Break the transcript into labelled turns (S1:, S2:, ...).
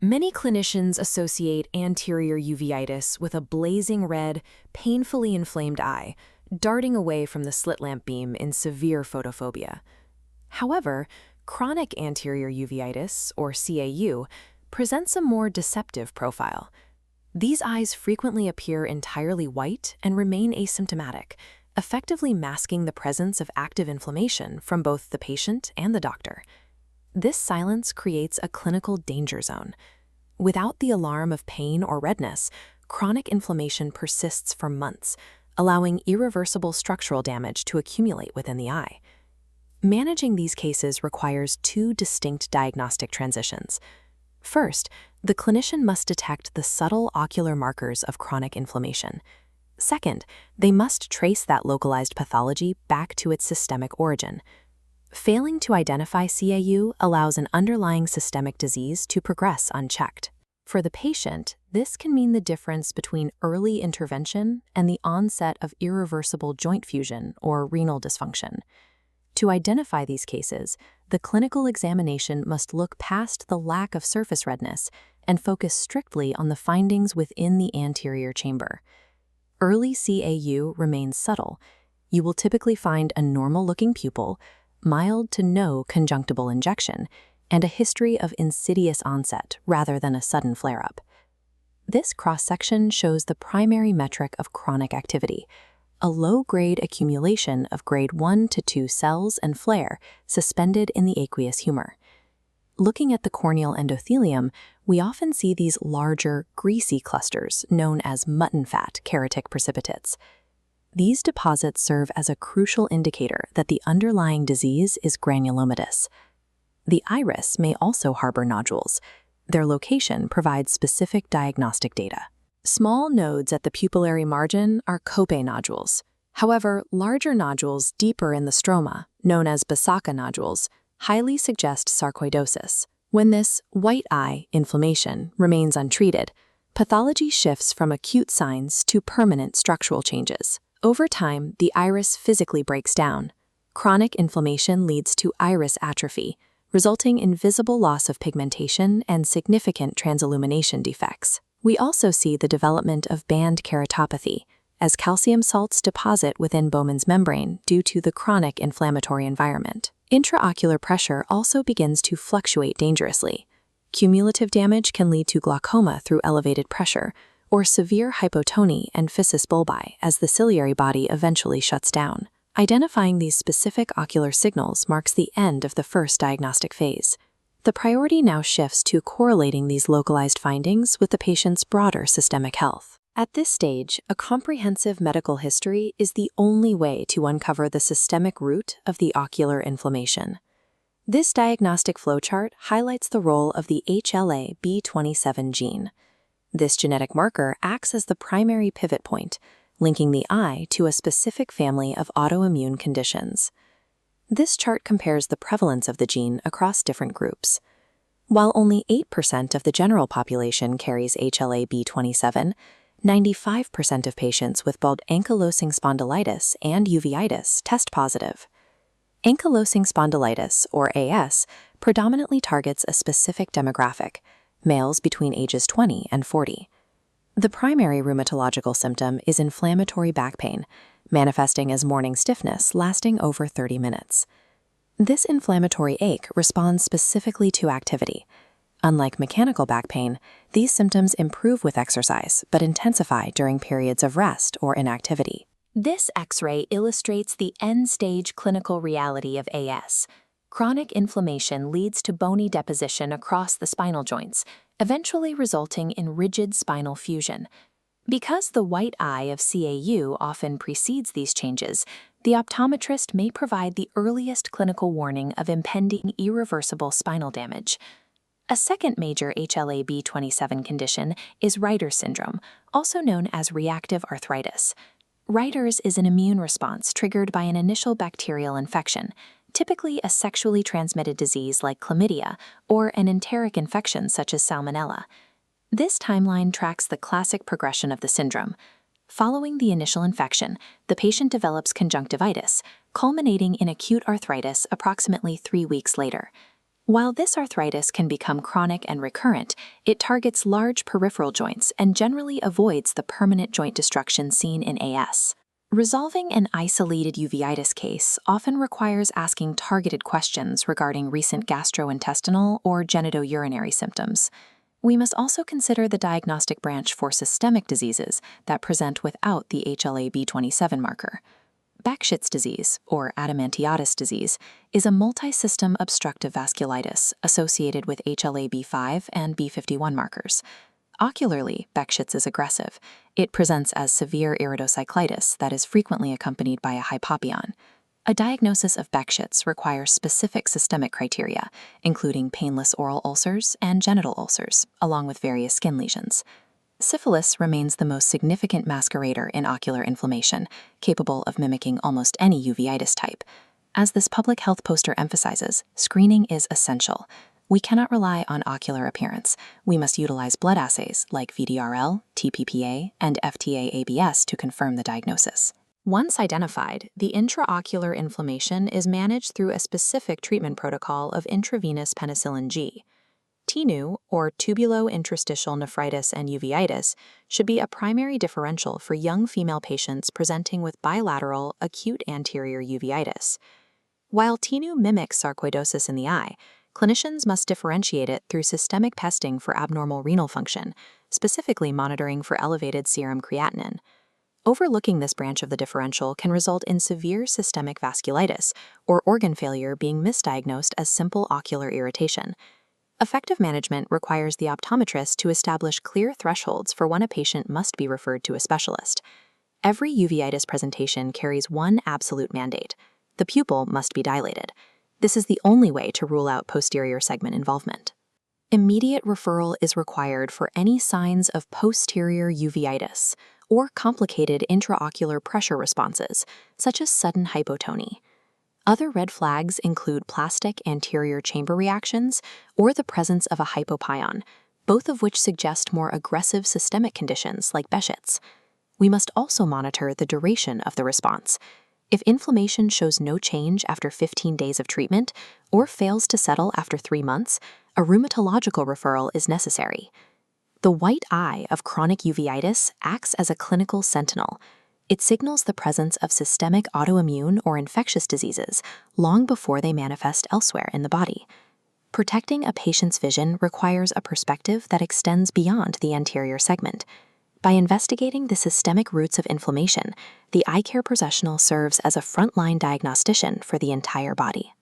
S1: Many clinicians associate anterior uveitis with a blazing red, painfully inflamed eye, darting away from the slit-lamp beam in severe photophobia. However, chronic anterior uveitis, or CAU, presents a more deceptive profile. These eyes frequently appear entirely white and remain asymptomatic, effectively masking the presence of active inflammation from both the patient and the doctor. This silence creates a clinical danger zone. Without the alarm of pain or redness, chronic inflammation persists for months, allowing irreversible structural damage to accumulate within the eye. Managing these cases requires two distinct diagnostic transitions. First, the clinician must detect the subtle ocular markers of chronic inflammation. Second, they must trace that localized pathology back to its systemic origin. Failing to identify CAU allows an underlying systemic disease to progress unchecked. For the patient, this can mean the difference between early intervention and the onset of irreversible joint fusion or renal dysfunction. To identify these cases, the clinical examination must look past the lack of surface redness and focus strictly on the findings within the anterior chamber. Early CAU remains subtle. You will typically find a normal-looking pupil, mild to no conjunctival injection, and a history of insidious onset rather than a sudden flare-up. This cross-section shows the primary metric of chronic activity, a low-grade accumulation of grade 1 to 2 cells and flare suspended in the aqueous humor. Looking at the corneal endothelium, we often see these larger, greasy clusters known as mutton-fat keratic precipitates. These deposits serve as a crucial indicator that the underlying disease is granulomatous. The iris may also harbor nodules. Their location provides specific diagnostic data. Small nodes at the pupillary margin are Cope nodules. However, larger nodules deeper in the stroma, known as Basaka nodules, highly suggest sarcoidosis. When this white eye inflammation remains untreated, pathology shifts from acute signs to permanent structural changes. Over time, the iris physically breaks down. Chronic inflammation leads to iris atrophy, resulting in visible loss of pigmentation and significant transillumination defects. We also see the development of band keratopathy, as calcium salts deposit within Bowman's membrane due to the chronic inflammatory environment. Intraocular pressure also begins to fluctuate dangerously. Cumulative damage can lead to glaucoma through elevated pressure, or severe hypotony and physis bulbi as the ciliary body eventually shuts down. Identifying these specific ocular signals marks the end of the first diagnostic phase. The priority now shifts to correlating these localized findings with the patient's broader systemic health. At this stage, a comprehensive medical history is the only way to uncover the systemic root of the ocular inflammation. This diagnostic flowchart highlights the role of the HLA-B27 gene. This genetic marker acts as the primary pivot point, linking the eye to a specific family of autoimmune conditions. This chart compares the prevalence of the gene across different groups. While only 8% of the general population carries HLA-B27, 95% of patients with both ankylosing spondylitis and uveitis test positive. Ankylosing spondylitis, or AS, predominantly targets a specific demographic, males between ages 20 and 40. The primary rheumatological symptom is inflammatory back pain, manifesting as morning stiffness lasting over 30 minutes. This inflammatory ache responds specifically to activity. Unlike mechanical back pain, these symptoms improve with exercise but intensify during periods of rest or inactivity. This X-ray illustrates the end-stage clinical reality of AS. Chronic inflammation leads to bony deposition across the spinal joints, eventually resulting in rigid spinal fusion. Because the white eye of CAU often precedes these changes, the optometrist may provide the earliest clinical warning of impending irreversible spinal damage. A second major HLA-B27 condition is Reiter's syndrome, also known as reactive arthritis. Reiter's is an immune response triggered by an initial bacterial infection, typically a sexually transmitted disease like chlamydia or an enteric infection such as salmonella. This timeline tracks the classic progression of the syndrome. Following the initial infection, the patient develops conjunctivitis, culminating in acute arthritis approximately 3 weeks later. While this arthritis can become chronic and recurrent, it targets large peripheral joints and generally avoids the permanent joint destruction seen in AS. Resolving an isolated uveitis case often requires asking targeted questions regarding recent gastrointestinal or genitourinary symptoms. We must also consider the diagnostic branch for systemic diseases that present without the HLA-B27 marker. Behçet's disease, or adamantiatus disease, is a multi-system obstructive vasculitis associated with HLA-B5 and B51 markers. Ocularly, Behçet's is aggressive. It presents as severe iridocyclitis that is frequently accompanied by a hypopyon. A diagnosis of Behçet's requires specific systemic criteria, including painless oral ulcers and genital ulcers, along with various skin lesions. Syphilis remains the most significant masquerader in ocular inflammation, capable of mimicking almost any uveitis type. As this public health poster emphasizes, screening is essential. We cannot rely on ocular appearance. We must utilize blood assays like VDRL, TPPA, and FTA-ABS to confirm the diagnosis. Once identified, the intraocular inflammation is managed through a specific treatment protocol of intravenous penicillin G. TINU, or tubulointerstitial nephritis and uveitis, should be a primary differential for young female patients presenting with bilateral acute anterior uveitis. While TINU mimics sarcoidosis in the eye, clinicians must differentiate it through systemic testing for abnormal renal function, specifically monitoring for elevated serum creatinine. Overlooking this branch of the differential can result in severe systemic vasculitis, or organ failure being misdiagnosed as simple ocular irritation. Effective management requires the optometrist to establish clear thresholds for when a patient must be referred to a specialist. Every uveitis presentation carries one absolute mandate: the pupil must be dilated. This is the only way to rule out posterior segment involvement. Immediate referral is required for any signs of posterior uveitis or complicated intraocular pressure responses, such as sudden hypotony. Other red flags include plastic anterior chamber reactions or the presence of a hypopyon, both of which suggest more aggressive systemic conditions like Behçet's. We must also monitor the duration of the response. If inflammation shows no change after 15 days of treatment or fails to settle after 3 months, a rheumatological referral is necessary. The white eye of chronic uveitis acts as a clinical sentinel. It signals the presence of systemic autoimmune or infectious diseases long before they manifest elsewhere in the body. Protecting a patient's vision requires a perspective that extends beyond the anterior segment. By investigating the systemic roots of inflammation, the eye care professional serves as a frontline diagnostician for the entire body.